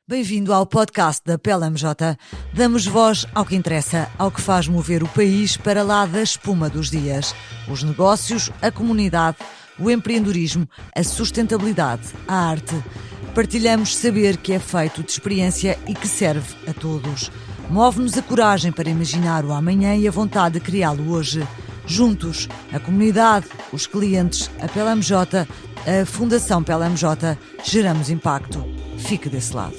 Bem-vindo ao podcast da PLMJ. Damos voz ao que interessa, ao que faz mover o país para lá da espuma dos dias. Os negócios, a comunidade, o empreendedorismo, a sustentabilidade, a arte. Partilhamos saber que é feito de experiência e que serve a todos. Move-nos a coragem para imaginar o amanhã e a vontade de criá-lo hoje. Juntos, a comunidade, os clientes, a PLMJ, a Fundação PLMJ, geramos impacto. Fique desse lado.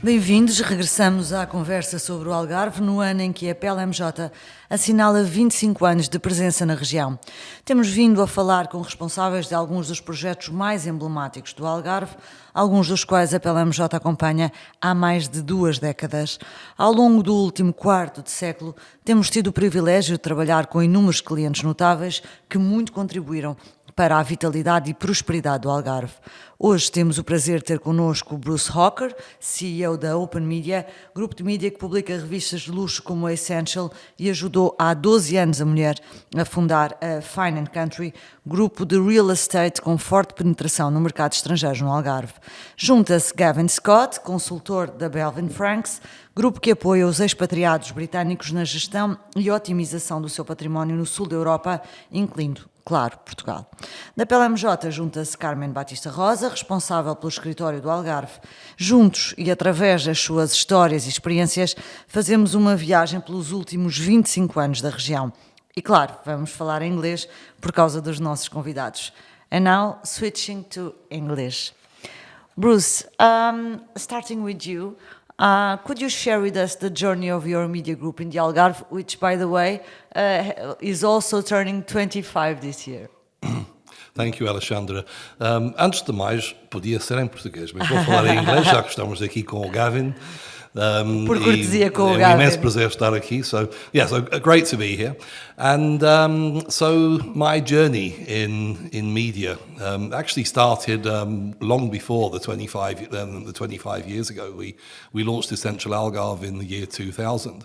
Bem-vindos, regressamos à conversa sobre o Algarve no ano em que a PLMJ assinala 25 anos de presença na região. Temos vindo a falar com responsáveis de alguns dos projetos mais emblemáticos do Algarve, alguns dos quais a PLMJ acompanha há mais de 2 décadas. Ao longo do último quarto de século, temos tido o privilégio de trabalhar com inúmeros clientes notáveis que muito contribuíram para a vitalidade e prosperidade do Algarve. Hoje temos o prazer de ter connosco o Bruce Hawker, CEO da Open Media, grupo de mídia que publica revistas de luxo como a Essential e ajudou há 12 anos a mulher a fundar a Fine & Country, grupo de real estate com forte penetração no mercado estrangeiro no Algarve. Junta-se Gavin Scott, consultor da Belvin Franks, grupo que apoia os expatriados britânicos na gestão e otimização do seu património no sul da Europa, incluindo, claro, Portugal. Da PLMJ junta-se Carmen Batista Rosa, responsável pelo escritório do Algarve. Juntos e através das suas histórias e experiências, fazemos uma viagem pelos últimos 25 anos da região. E claro, vamos falar em inglês por causa dos nossos convidados. And now, switching to English. Bruce, starting with you, could you share with us the journey of your media group in the Algarve, which, by the way, is also turning 25 this year? Thank you, Alexandra. Antes de mais, podia ser em português, mas vou falar em inglês, já que estamos aqui com o Gavin. Por cortesia com o Gavin. É um imenso prazer estar aqui. So great to be here. And so my journey in media actually started long before the 25 years ago. We launched Essential Algarve in the year 2000,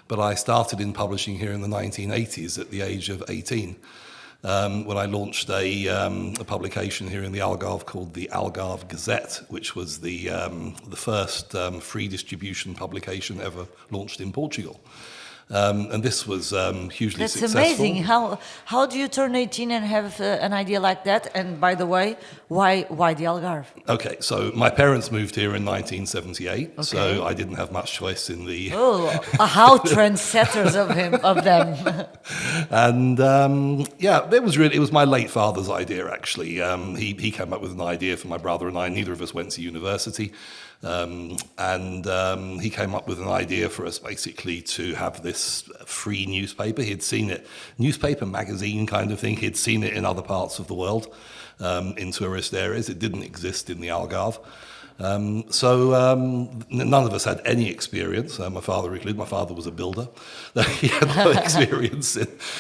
but I started in publishing here in the 1980s at the age of 18. When I launched a publication here in the Algarve called the Algarve Gazette, which was the first free distribution publication ever launched in Portugal. And this was hugely successful. That's amazing. How do you turn 18 and have an idea like that? And by the way, why the Algarve? Okay, so my parents moved here in 1978, so I didn't have much choice in the... Oh, how trendsetters of them. And it was my late father's idea, actually. He came up with an idea for my brother and I. Neither of us went to university. He came up with an idea for us basically to have this free newspaper. He'd seen it, newspaper, magazine kind of thing. He'd seen it in other parts of the world, in tourist areas. It didn't exist in the Algarve. None of us had any experience, my father included. My father was a builder. He had no experience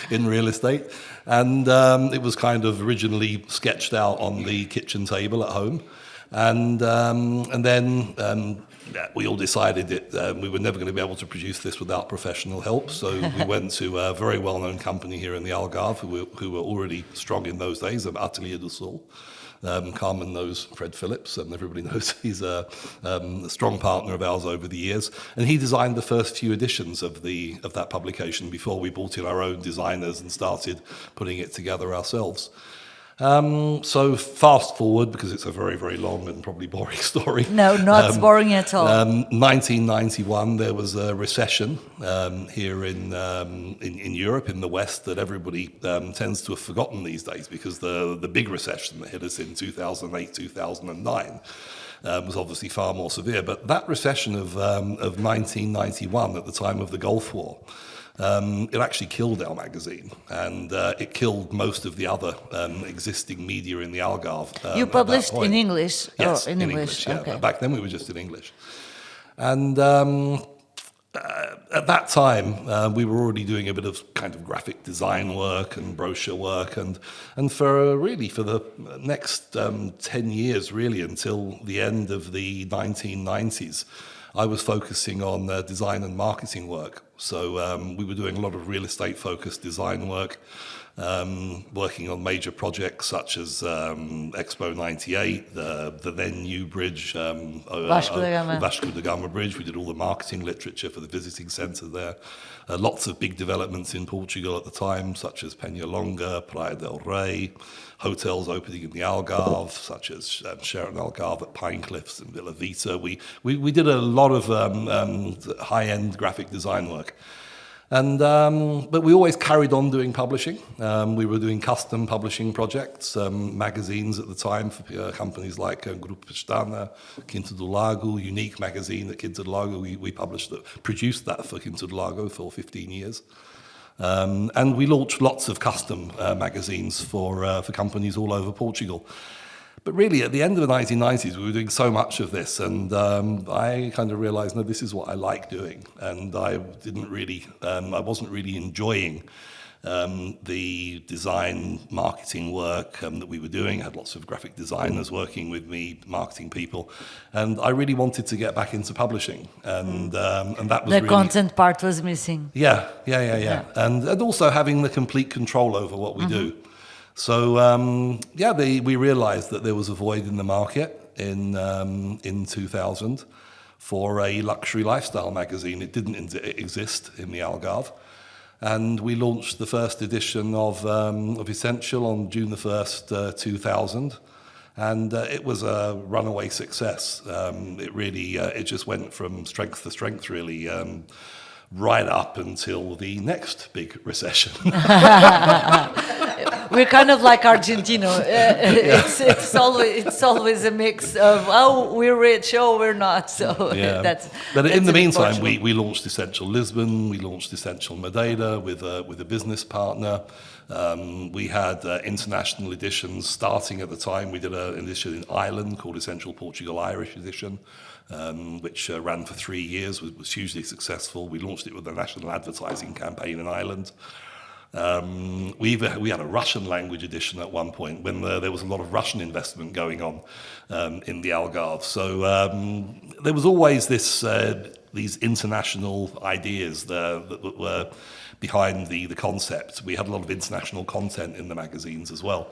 in real estate. And it was kind of originally sketched out on the kitchen table at home. And then we all decided that we were never going to be able to produce this without professional help. So we went to a very well-known company here in the Algarve who were already strong in those days, Atelier do Sol. Carmen knows Fred Phillips, and everybody knows he's a strong partner of ours over the years. And he designed the first few editions of that publication before we brought in our own designers and started putting it together ourselves. So fast forward, because it's a very, very long and probably boring story. No, not boring at all. 1991, there was a recession here in Europe, in the West, that everybody tends to have forgotten these days, because the big recession that hit us in 2008, 2009 was obviously far more severe. But that recession of 1991, at the time of the Gulf War, it actually killed our magazine, and it killed most of the other existing media in the Algarve. You published in English? Yes, in English. Yeah. Okay. Back then we were just in English. And at that time, we were already doing a bit of kind of graphic design work and brochure work, and for the next 10 years, really, until the end of the 1990s, I was focusing on design and marketing work So we were doing a lot of real estate-focused design work, working on major projects such as Expo 98, the then new bridge, Vasco da Gama Bridge. We did all the marketing literature for the visiting centre there. Lots of big developments in Portugal at the time, such as Penhalonga, Praia del Rei, hotels opening in the Algarve, such as Sheraton Algarve at Pine Cliffs and Villa Vita. We did a lot of high-end graphic design work. And but we always carried on doing publishing. We were doing custom publishing projects, magazines at the time for companies like Grupo Pestana, Quinta do Lago, Unique magazine at Quinta do Lago. We produced that for Quinta do Lago for 15 years. And we launched lots of custom magazines for companies all over Portugal. But really, at the end of the 1990s, we were doing so much of this, and I kind of realised, no, this is what I like doing, and I wasn't really enjoying the design marketing work that we were doing. I had lots of graphic designers working with me, marketing people, and I really wanted to get back into publishing, and that was the content part was missing. Yeah. And also having the complete control over what we do. So we realised that there was a void in the market in 2000 for a luxury lifestyle magazine. It didn't exist in the Algarve, and we launched the first edition of Essential on June the 1st, 2000, and it was a runaway success. It just went from strength to strength, really. Right up until the next big recession. We're kind of like Argentina. It's always a mix of we're rich, we're not. So But in the meantime, we launched Essential Lisbon, we launched Essential Madeira with a business partner. We had international editions starting at the time. We did an edition in Ireland called Essential Portugal Irish Edition, which ran for 3 years, was hugely successful. We launched it with a national advertising campaign in Ireland. We had a Russian language edition at one point when there was a lot of Russian investment going on in the Algarve. So there was always these international ideas that were behind the concept. We had a lot of international content in the magazines as well.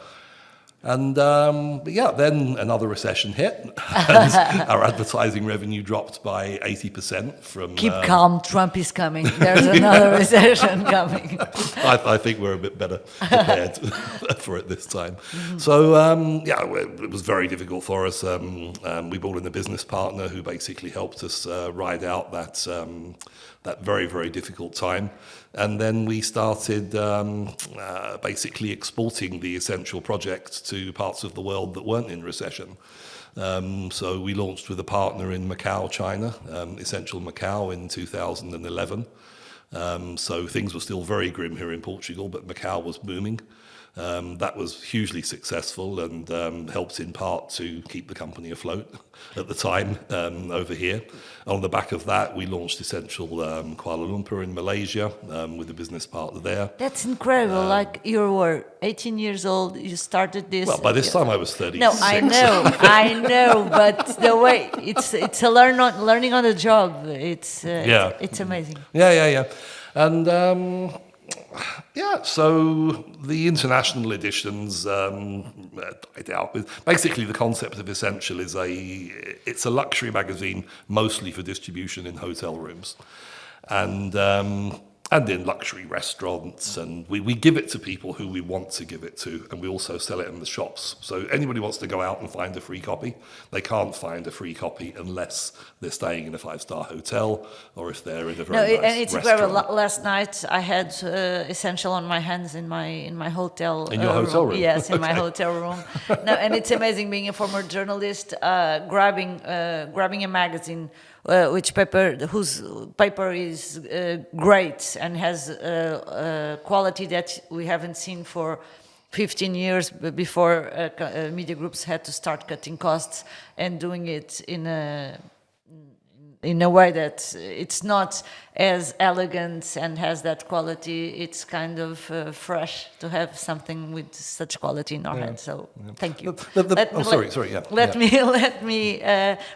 And then another recession hit, and our advertising revenue dropped by 80% from... Keep calm, Trump is coming. There's another recession coming. I think we're a bit better prepared for it this time. Mm-hmm. So, it was very difficult for us. We brought in a business partner who basically helped us ride out that very, very difficult time. And then we started basically exporting the Essential project to parts of the world that weren't in recession. So we launched with a partner in Macau, China, Essential Macau in 2011. So things were still very grim here in Portugal, but Macau was booming. That was hugely successful and helped in part to keep the company afloat at the time over here. On the back of that, we launched Essential Kuala Lumpur in Malaysia with a business partner there. That's incredible. Like you were 18 years old, you started this. Well, by this time I was 36. No, I know, but the way it's a learning on the job. It's amazing. Yeah. And so the international editions died out. Basically, the concept of Essential is it's a luxury magazine mostly for distribution in hotel rooms, and in luxury restaurants, and we give it to people who we want to give it to, and we also sell it in the shops. So anybody wants to go out and find a free copy, they can't find a free copy unless they're staying in a 5-star hotel or if they're in a very nice and it's restaurant. incredible. Last night I had Essential on my hands in my hotel. In your hotel room? Yes, in my hotel room. No, and it's amazing being a former journalist, grabbing a magazine. Whose paper is great and has quality that we haven't seen for 15 years before media groups had to start cutting costs and doing it in in a way that it's not as elegant and has that quality. It's kind of fresh to have something with such quality in our hand. So thank you. Let me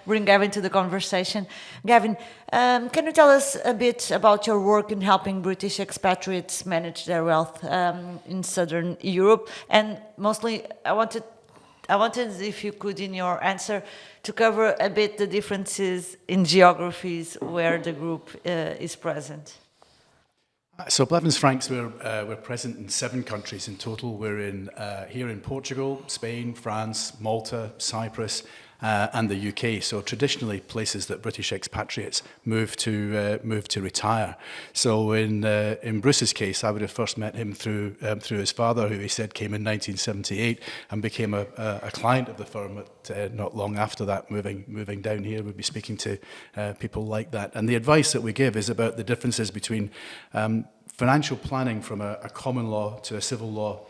bring Gavin to the conversation. Gavin, can you tell us a bit about your work in helping British expatriates manage their wealth in Southern Europe? And mostly, I wanted, if you could, in your answer, to cover a bit the differences in geographies where the group is present. So Belvin Franks, we're present in 7 countries in total. We're here in Portugal, Spain, France, Malta, Cyprus, and the UK. So traditionally places that British expatriates move to retire. So in Bruce's case, I would have first met him through his father, who he said came in 1978 and became a client of the firm not long after that, moving down here. We'd be speaking to people like that. And the advice that we give is about the differences between financial planning from a common law to a civil law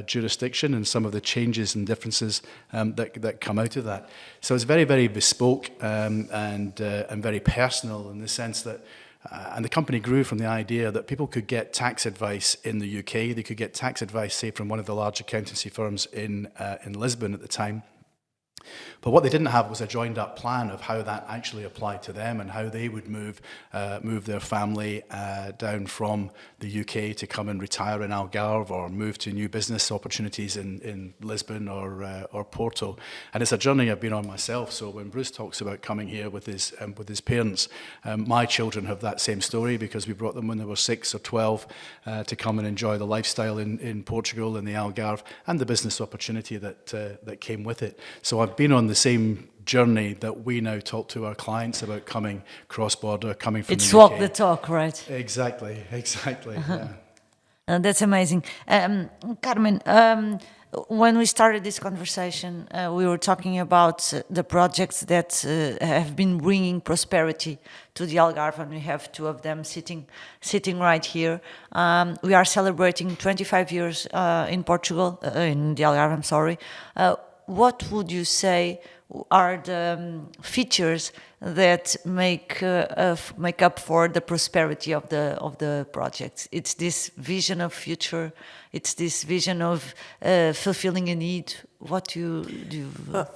jurisdiction, and some of the changes and differences that come out of that. So it's very, very bespoke and very personal in the sense that, and the company grew from the idea that people could get tax advice in the UK. They could get tax advice, say, from one of the large accountancy firms in Lisbon at the time. But what they didn't have was a joined up plan of how that actually applied to them and how they would move their family down from the UK to come and retire in Algarve or move to new business opportunities in Lisbon or Porto. And it's a journey I've been on myself. So when Bruce talks about coming here with his parents, my children have that same story because we brought them when they were 6 or 12 to come and enjoy the lifestyle in Portugal and the Algarve and the business opportunity that came with it. So I've been on the same journey that we now talk to our clients about coming cross-border, coming from it's the UK. Walk the talk, right? Exactly. Yeah. That's amazing. Carmen, when we started this conversation, we were talking about the projects that have been bringing prosperity to the Algarve, and we have 2 of them sitting right here. We are celebrating 25 years in Portugal, in the Algarve, I'm sorry. What would you say are the features that make up for the prosperity of the project? It's this vision of future. It's this vision of fulfilling a need. What do you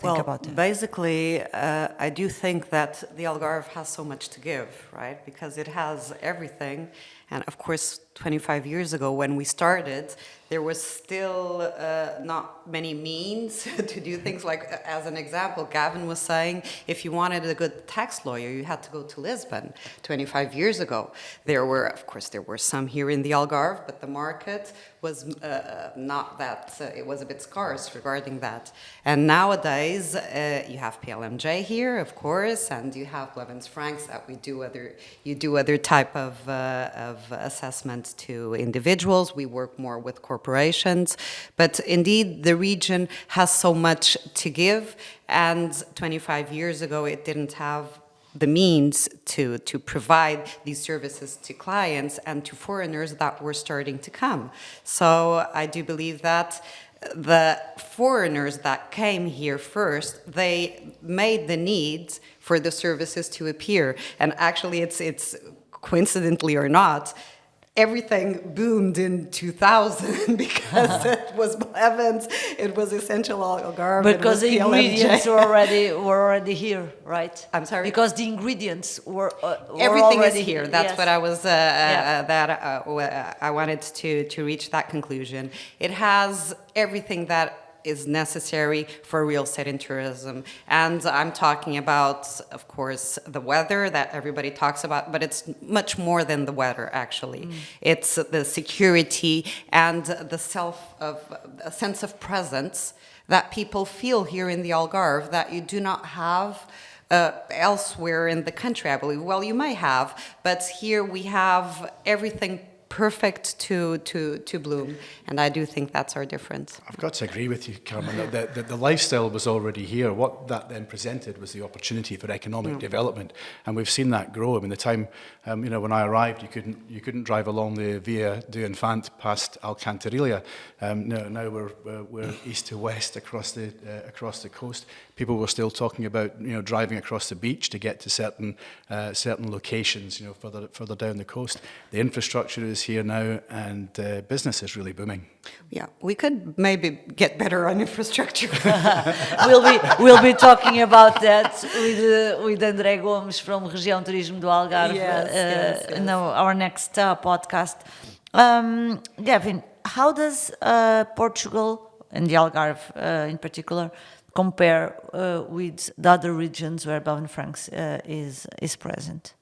think about that? Basically, I do think that the Algarve has so much to give, right? Because it has everything. And of course, 25 years ago when we started, there was still not many means to do things like, as an example, Gavin was saying, if you wanted a good tax lawyer, you had to go to Lisbon 25 years ago. There were some here in the Algarve, but the market was not that, it was a bit scarce regarding that. And nowadays, you have PLMJ here, of course, and you have Belvin Franks that you do other type of assessments to individuals. We work more with corporations, but indeed the region has so much to give, and 25 years ago it didn't have the means to provide these services to clients and to foreigners that were starting to come. So I do believe that the foreigners that came here first, they made the needs for the services to appear. And actually it's coincidentally or not, everything boomed in 2000 because it was Belvin's, it was Essential Algarve, because the ingredients were already here, right? I'm sorry? Because the ingredients were everything already is here. That's yes. what I was I wanted to reach that conclusion. It has everything that is necessary for real estate and tourism. And I'm talking about, of course, the weather that everybody talks about, but it's much more than the weather, actually. It's the security and a sense of presence that people feel here in the Algarve that you do not have elsewhere in the country, I believe. Well, you may have, but here we have everything perfect to bloom. And I do think that's our difference. I've got to agree with you, Carmen, that the lifestyle was already here. What that then presented was the opportunity for economic development, and we've seen that grow. I mean, the time, when I arrived, you couldn't drive along the Via do Infant past Alcantarilla. Now we're east to west across the coast. People were still talking about driving across the beach to get to certain locations further down the coast. The infrastructure is here now, and business is really booming. Yeah, we could maybe get better on infrastructure. We'll be talking about that with André Gomes from Região Turismo do Algarve. Yes. No, our next podcast. Gavin, how does Portugal and the Algarve in particular compare with the other regions where Belvin Franks is present?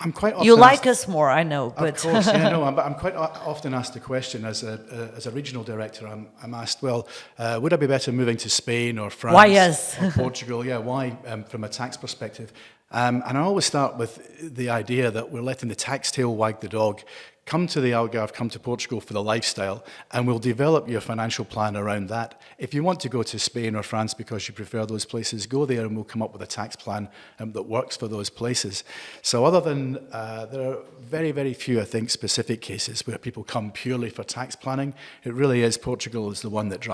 I'm quite often you like us more, I know, but of course, yeah, no. I'm quite often asked the question as a regional director. I'm asked, well, would I be better moving to Spain or France? Why us? Or Portugal? Yeah, why? From a tax perspective, and I always start with the idea that we're letting the tax tail wag the dog. Come to the Algarve, come to Portugal for the lifestyle, and we'll develop your financial plan around that. If you want to go to Spain or France because you prefer those places, go there and we'll come up with a tax plan that works for those places. So other than, there are very, very few, I think, specific cases where people come purely for tax planning. It really is, Portugal is the one that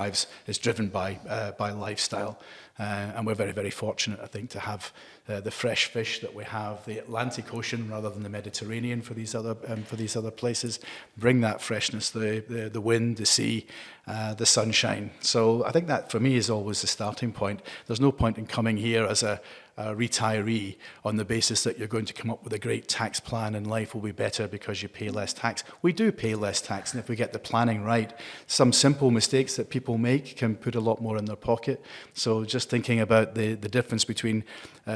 is driven by lifestyle. And we're very, very fortunate, I think, to have the fresh fish that we have, the Atlantic Ocean rather than the Mediterranean for these other places. Bring that freshness, the wind, the sea, the sunshine. So I think that for me is always the starting point. There's no point in coming here as a retiree on the basis that you're going to come up with a great tax plan and life will be better because you pay less tax. We do pay less tax, and if we get the planning right, some simple mistakes that people make can put a lot more in their pocket. So just thinking about the difference between,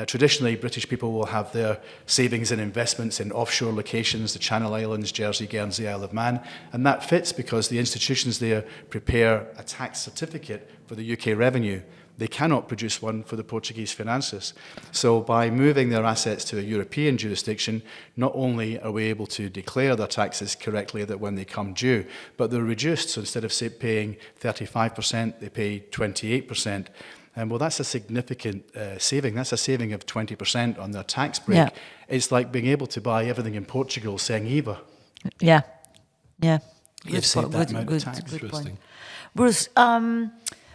traditionally British people will have their savings and investments in offshore locations, the Channel Islands, Jersey, Guernsey, Isle of Man, and that fits because the institutions there prepare a tax certificate for the UK revenue. They cannot produce one for the Portuguese finances. So by moving their assets to a European jurisdiction, not only are we able to declare their taxes correctly that when they come due, but they're reduced. So instead of say paying 35%, they pay 28%. And well, that's a significant saving. That's a saving of 20% on their tax break. Yeah. It's like being able to buy everything in Portugal saying EVA. Yeah. You've saved that amount of tax. Interesting. Bruce,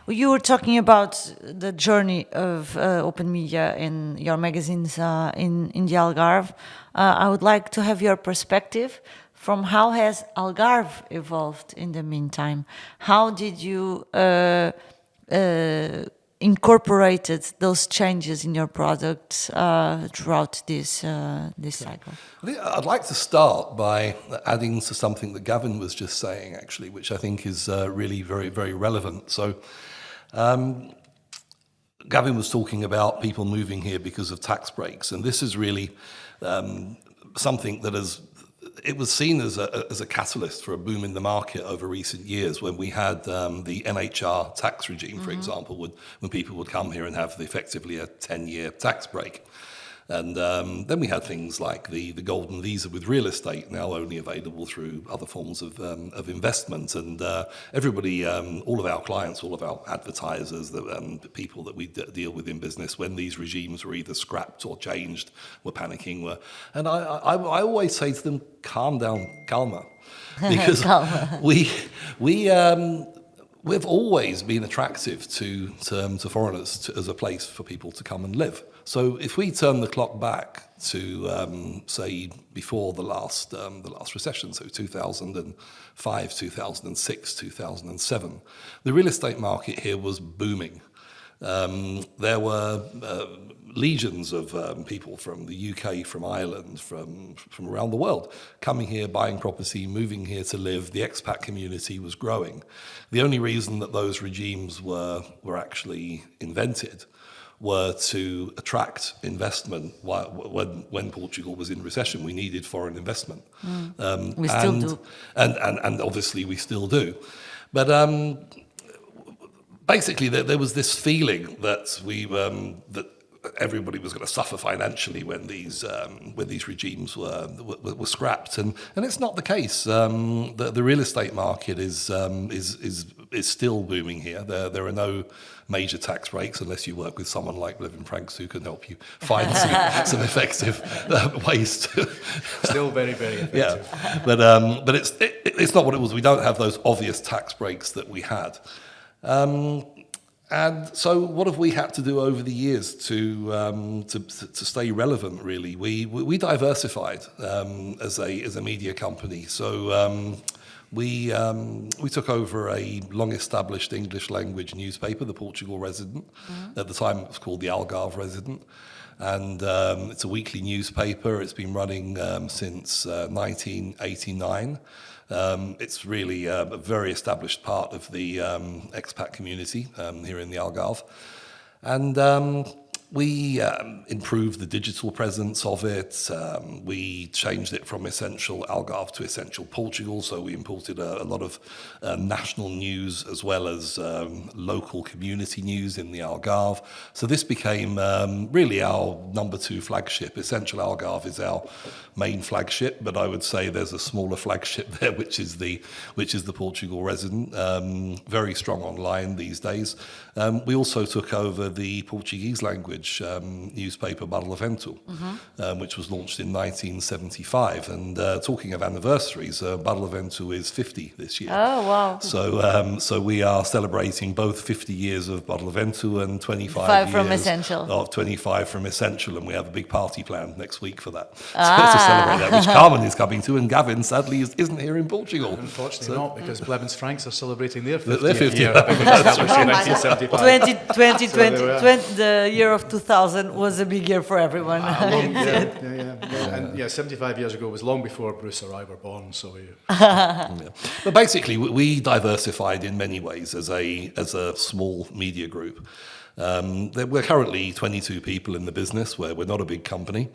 you were talking about the journey of open media in your magazines in the Algarve. I would like to have your perspective from how has Algarve evolved in the meantime. How did you incorporated those changes in your products throughout this cycle? I think I'd like to start by adding to something that Gavin was just saying, actually, which I think is really very, very relevant. So Gavin was talking about people moving here because of tax breaks, and this is really something that it was seen as a catalyst for a boom in the market over recent years when we had the NHR tax regime, for example, when people would come here and have effectively a 10-year tax break. And then we had things like the golden visa with real estate, now only available through other forms of investment. And everybody, all of our clients, all of our advertisers, the people that we deal with in business, when these regimes were either scrapped or changed, were panicking. And I always say to them, calm down, calma. Because we've always been attractive to foreigners as a place for people to come and live. So if we turn the clock back to say before the last recession, so 2005, 2006, 2007, the real estate market here was booming. There were legions of people from the UK, from Ireland, from around the world coming here, buying property, moving here to live. The expat community was growing. The only reason that those regimes were actually invented were to attract investment. When Portugal was in recession, we needed foreign investment. We still do. And obviously we still do. But basically, there was this feeling that everybody was going to suffer financially when these regimes were scrapped, and it's not the case. The real estate market is still booming here. There are no major tax breaks unless you work with someone like Belvin Franks who can help you find some effective ways to. Still very, very effective. Yeah, but it's not what it was. We don't have those obvious tax breaks that we had. And so, what have we had to do over the years to stay relevant? Really, we diversified as a media company. So we took over a long-established English language newspaper, the Portugal Resident. At the time, it was called the Algarve Resident, and it's a weekly newspaper. It's been running since 1989. It's really a very established part of the expat community here in the Algarve. And we improved the digital presence of it. We changed it from Essential Algarve to Essential Portugal, so we imported a lot of national news as well as local community news in the Algarve. So this became really our number 2 flagship. Essential Algarve is our main flagship, but I would say there's a smaller flagship there, which is the Portugal Resident. Very strong online these days. We also took over the Portuguese language newspaper Barlavento, which was launched in 1975. And talking of anniversaries, Barlavento is 50 this year. Oh, wow. So we are celebrating both 50 years of Barlavento and 25 years from Essential. of 25 from Essential, and we have a big party planned next week for that. To celebrate that, which Carmen is coming to, and Gavin sadly isn't here in Portugal. Unfortunately not, because Belvin Franks are celebrating their 50th Their 50th year, having been established in 1975. The year of 2000 was a big year for everyone. And 75 years ago was long before Bruce or I were born, so we... But basically, we diversified in many ways as a small media group. We're currently 22 people in the business. We're not a big company.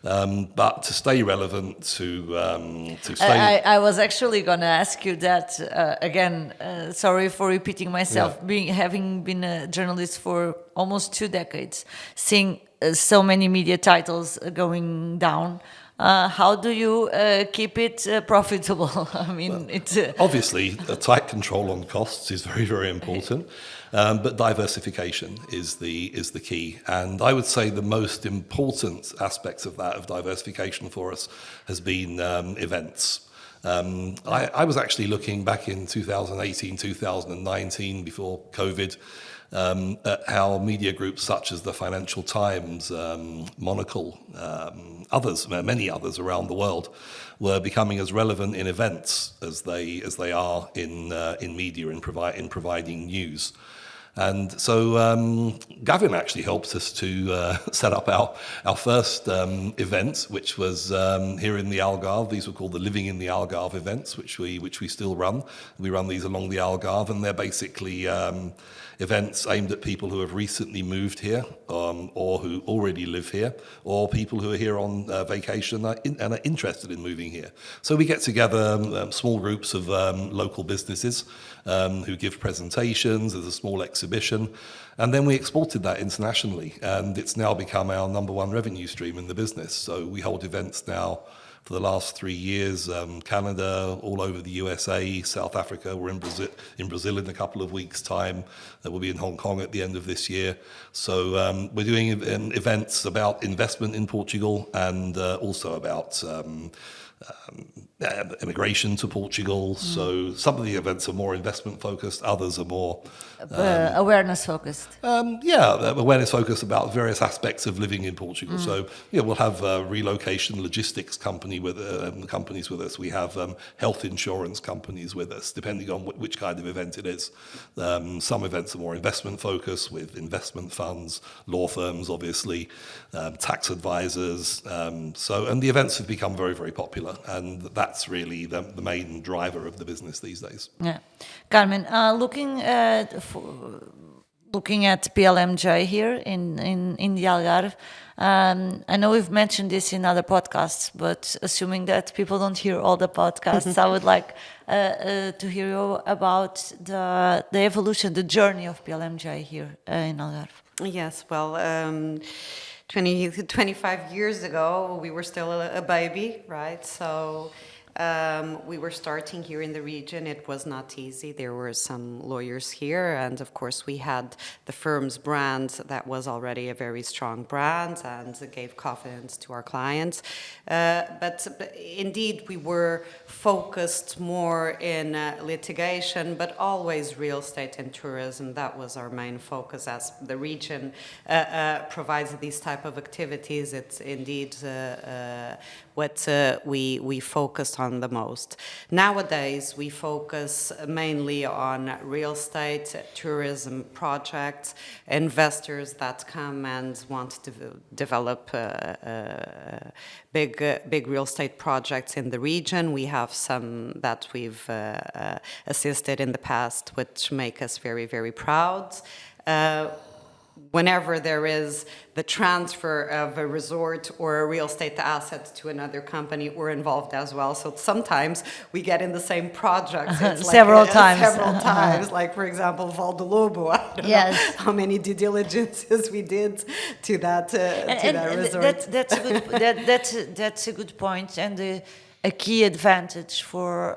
But to stay relevant, to stay... I was actually going to ask you that again. Sorry for repeating myself. Having been a journalist for almost 2 decades, seeing so many media titles going down. How do you keep it profitable? I mean, it's obviously a tight control on costs is very, very important. But diversification is the key, and I would say the most important aspect of that, of diversification for us, has been events. I was actually looking back in 2018, 2019, before COVID, at how media groups such as the Financial Times, Monocle, many others around the world, were becoming as relevant in events as they are in media, in providing news. And so Gavin actually helped us to set up our first event, which was here in the Algarve. These were called the Living in the Algarve events, which we still run. We run these along the Algarve, and they're basically events aimed at people who have recently moved here, or who already live here, or people who are here on vacation and are interested in moving here. So we get together small groups of local businesses who give presentations. There's a small exhibition, and then we exported that internationally, and it's now become our number 1 revenue stream in the business. So we hold events now for the last 3 years, Canada, all over the USA, South Africa. We're in Brazil in a couple of weeks' time. We'll be in Hong Kong at the end of this year. So we're doing events about investment in Portugal, and also about immigration to Portugal. So some of the events are more investment focused, others are more awareness focused. Awareness focused about various aspects of living in Portugal. So we'll have relocation logistics companies with us. We have health insurance companies with us, depending on which kind of event it is. Some events are more investment focused, with investment funds, law firms, obviously, tax advisors. And the events have become very, very popular, and that's really the main driver of the business these days. Yeah, Carmen, looking at looking at PLMJ here in the Algarve, I know we've mentioned this in other podcasts, but assuming that people don't hear all the podcasts, I would like to hear you about the evolution, the journey of PLMJ here in Algarve. Yes, well, 25 years ago, we were still a baby, right? So we were starting here in the region. It was not easy. There were some lawyers here, and of course we had the firm's brand that was already a very strong brand and gave confidence to our clients. But indeed, we were focused more in litigation, but always real estate and tourism. That was our main focus, as the region provides these type of activities. It's indeed what we focused on the most. Nowadays, we focus mainly on real estate, tourism projects, investors that come and want to develop big real estate projects in the region. We have some that we've assisted in the past, which make us very, very proud. Whenever there is the transfer of a resort or a real estate asset to another company, we're involved as well. So sometimes we get in the same project several times. Several times. Like, for example, Val de Lobo. I don't know how many due diligences we did to that resort. That's a good point, and a key advantage for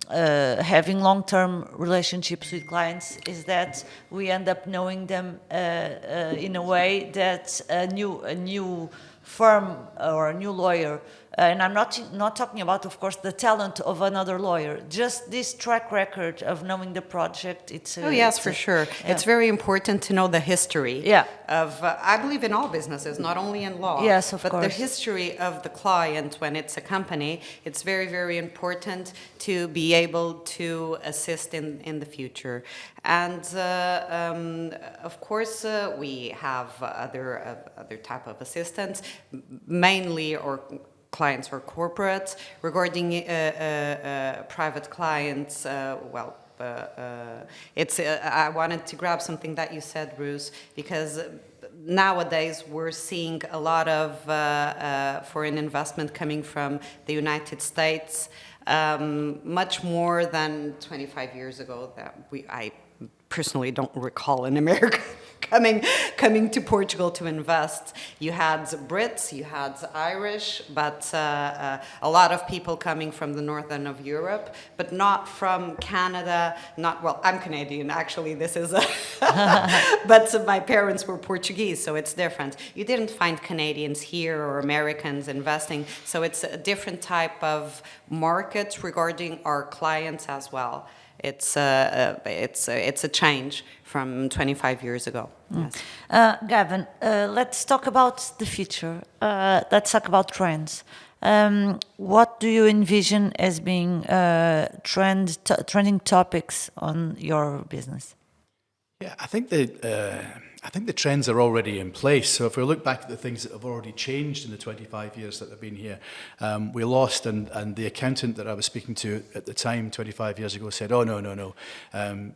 having long-term relationships with clients is that we end up knowing them in a way that a new firm or a new lawyer, and I'm not talking about, of course, the talent of another lawyer, just this track record of knowing the project. For sure. Yeah. It's very important to know the history of, I believe in all businesses, not only in law. Yes, of course. But the history of the client when it's a company, it's very, very important to be able to assist in the future. And of course, we have other type of assistance, mainly clients or corporates. Regarding private clients, I wanted to grab something that you said, Bruce, because nowadays we're seeing a lot of foreign investment coming from the United States, much more than 25 years ago. I personally don't recall in America coming to Portugal to invest. You had Brits, you had Irish, but a lot of people coming from the northern of Europe, but not from Canada. I'm Canadian, actually. This is but my parents were Portuguese, so it's different. You didn't find Canadians here or Americans investing, so it's a different type of market regarding our clients as well. It's a change from 25 years ago. Yes. Gavin, let's talk about the future. Let's talk about trends. What do you envision as being trending topics on your business? Yeah, I think the trends are already in place. So if we look back at the things that have already changed in the 25 years that I've been here, we lost, and the accountant that I was speaking to at the time, 25 years ago, said, no.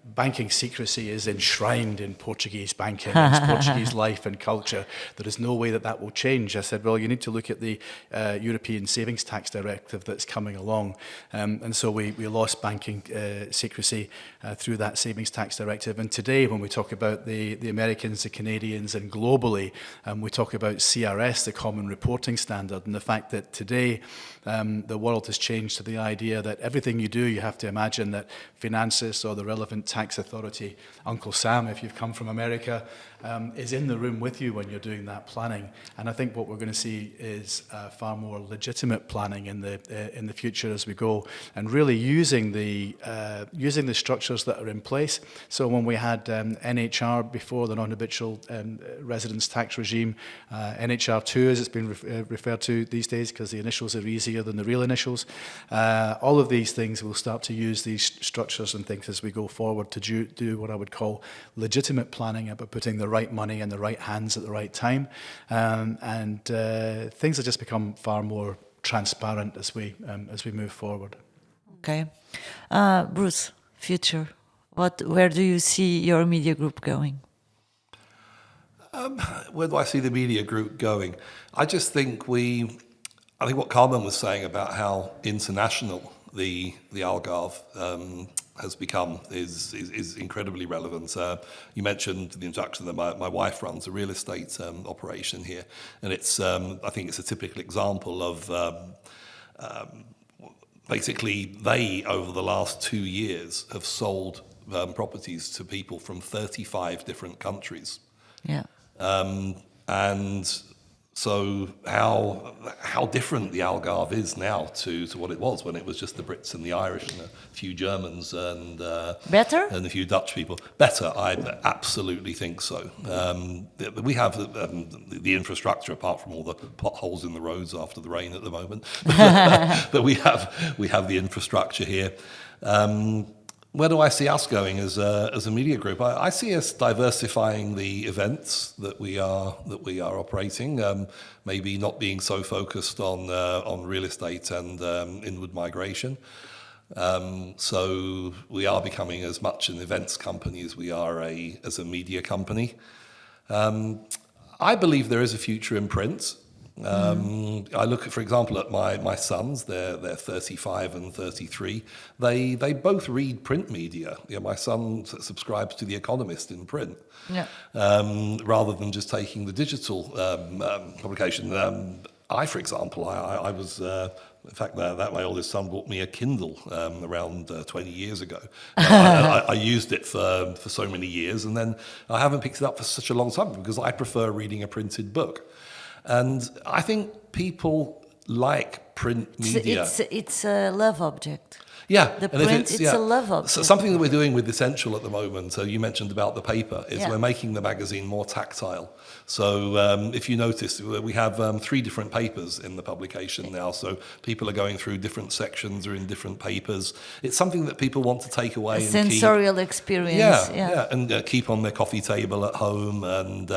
Banking secrecy is enshrined in Portuguese banking. It's Portuguese life and culture. There is no way that will change. I said, well, you need to look at the European Savings Tax Directive that's coming along. And so we lost banking secrecy through that Savings Tax Directive. And today, when we talk about the Americans, the Canadians, and globally, we talk about CRS, the Common Reporting Standard, and the fact that today the world has changed to the idea that everything you do, you have to imagine that Finances or the relevant tax authority, Uncle Sam, if you've come from America, is in the room with you when you're doing that planning. And I think what we're going to see is far more legitimate planning in the future as we go, and really using the structures that are in place. So when we had NHR before, the non-habitual residence tax regime, NHR2 as it's been referred to these days because the initials are easier than the real initials. All of these things will start to use these structures and things as we go forward to do what I would call legitimate planning about putting the right money in the right hands at the right time. And things have just become far more transparent as we move forward. Okay. Bruce, future. Where do you see your media group going? Where do I see the media group going? I just think I think what Carmen was saying about how international the Algarve has become is incredibly relevant. You mentioned in the introduction that my wife runs a real estate operation here, and I think it's a typical example of basically they, over the last 2 years, have sold properties to people from 35 different countries. Yeah. And so how different the Algarve is now to what it was when it was just the Brits and the Irish and a few Germans and Better? and a few Dutch people. Better, I absolutely think so. We have the infrastructure, apart from all the potholes in the roads after the rain at the moment. But we have the infrastructure here. Where do I see us going as a media group? I see us diversifying the events that we are operating. Maybe not being so focused on real estate and inward migration. So we are becoming as much an events company as we are as a media company. I believe there is a future in print. I look at, for example, at my sons. They're 35 and 33. They both read print media. My son subscribes to The Economist in print, rather than just taking the digital publication. For example, I was. In fact, that my oldest son bought me a Kindle around 20 years ago. I used it for so many years, and then I haven't picked it up for such a long time because I prefer reading a printed book. And I think people like print media. It's a love object. Yeah, The print, it's a love object. So something that we're doing with Essential at the moment, you mentioned about the paper, is we're making the magazine more tactile. So if you notice, we have 3 different papers in the publication now. So people are going through different sections or in different papers. It's something that people want to take away. Sensorial experience. And keep on their coffee table at home. And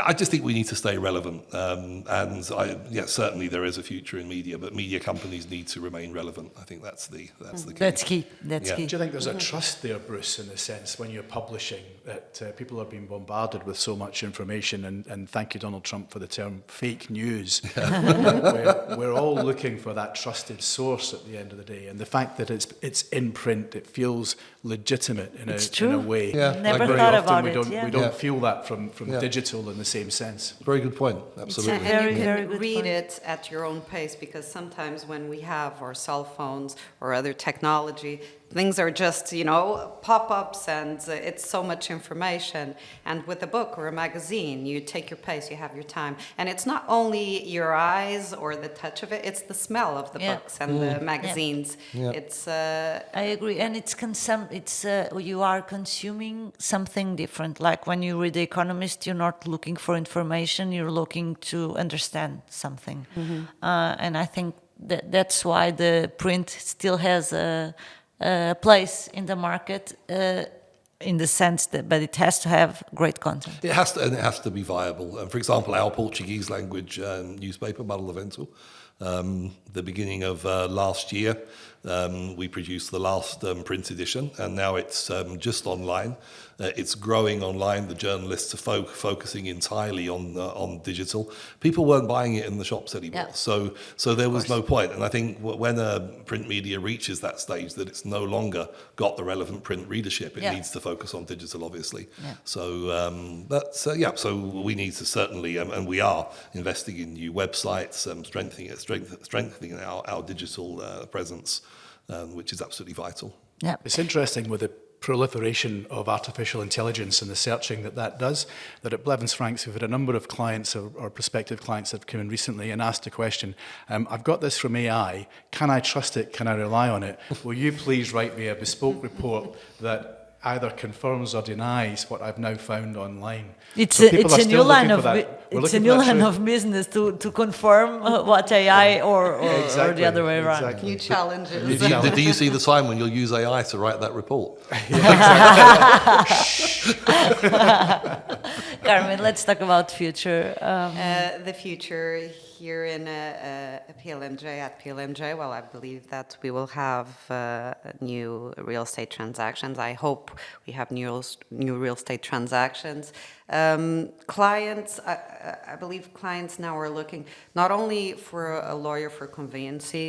I just think we need to stay relevant, certainly there is a future in media, but media companies need to remain relevant. I think that's the key. That's key. That's key. Do you think there's a trust there, Bruce, in the sense when you're publishing that people are being bombarded with so much information, and thank you, Donald Trump, for the term fake news. We're all looking for that trusted source at the end of the day, and the fact that it's in print, it feels legitimate in a way. Yeah. Never very thought often about it. we don't feel that from digital in the same sense. Very good point. Absolutely. And you Very can good read point. it at your own pace, because sometimes when we have our cell phones or other technology, things are just, pop-ups, and it's so much information. And with a book or a magazine, you take your pace, you have your time. And it's not only your eyes or the touch of it, it's the smell of the books and the magazines. Yeah. It's I agree, and you are consuming something different. Like when you read The Economist, you're not looking for information; you're looking to understand something. And I think that's why the print still has a place in the market, in the sense that, but it has to have great content. It has to be viable. For example, our Portuguese language newspaper, Barra Vento, the beginning of last year, we produced the last print edition, and now it's just online. It's growing online. The journalists are focusing entirely on digital. People weren't buying it in the shops anymore, so there was no point. And I think when print media reaches that stage that it's no longer got the relevant print readership, it needs to focus on digital, obviously. Yeah. So so we need to certainly, and we are investing in new websites, strengthening our digital presence, which is absolutely vital. Yeah, It's interesting with the proliferation of artificial intelligence and the searching that does, that at Belvin Franks we've had a number of clients or prospective clients that have come in recently and asked a question, I've got this from AI, can I trust it, can I rely on it? Will you please write me a bespoke report that either confirms or denies what I've now found online? it's So a people are new still line looking of for that. We're it's a looking new for that line truth. of business to confirm what AI or Exactly, the other way around. exactly. new challenges. Do you see the time when you'll use AI to write that report? Carmen, let's talk about future. The future, here in PLMJ at PLMJ, well, I believe that we will have new real estate transactions. I hope we have new real estate transactions. Clients, I believe clients now are looking not only for a lawyer for conveyancy,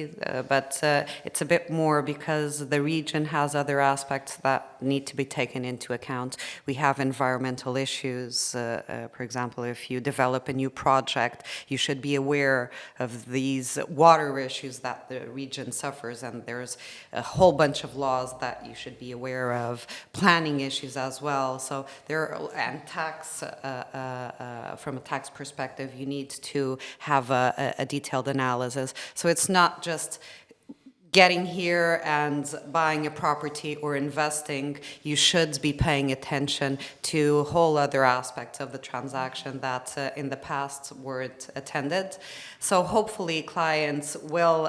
but it's a bit more because the region has other aspects that need to be taken into account. We have environmental issues. For example, if you develop a new project, you should be aware of these water issues that the region suffers, and there's a whole bunch of laws that you should be aware of, planning issues as well. So there are, and tax, from a tax perspective, you need to have a detailed analysis. So it's not just getting here and buying a property or investing. You should be paying attention to whole other aspects of the transaction that in the past weren't attended. So hopefully clients will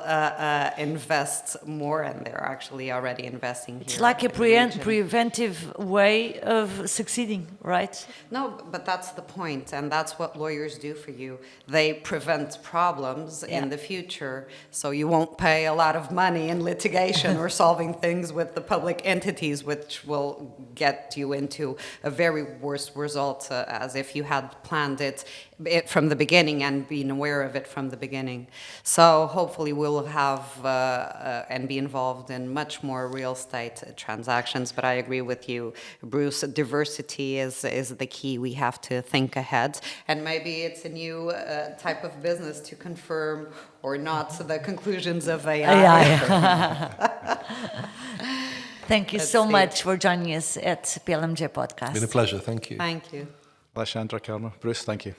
invest more, and they're actually already investing here. It's like a preventive way of succeeding, right? No, but that's the point, and that's what lawyers do for you. They prevent problems in the future, so you won't pay a lot of money in litigation or solving things with the public entities, which will get you into a very worse result, as if you had planned it from the beginning and been aware of it from the beginning. So hopefully we'll have and be involved in much more real estate transactions. But I agree with you, Bruce, diversity is the key. We have to think ahead, and maybe it's a new type of business to confirm or not the conclusions of AI. Thank you so much for joining us at PLMJ Podcast. It's been a pleasure. Thank you. Thank you. Alexandra, Carmen, Bruce, thank you.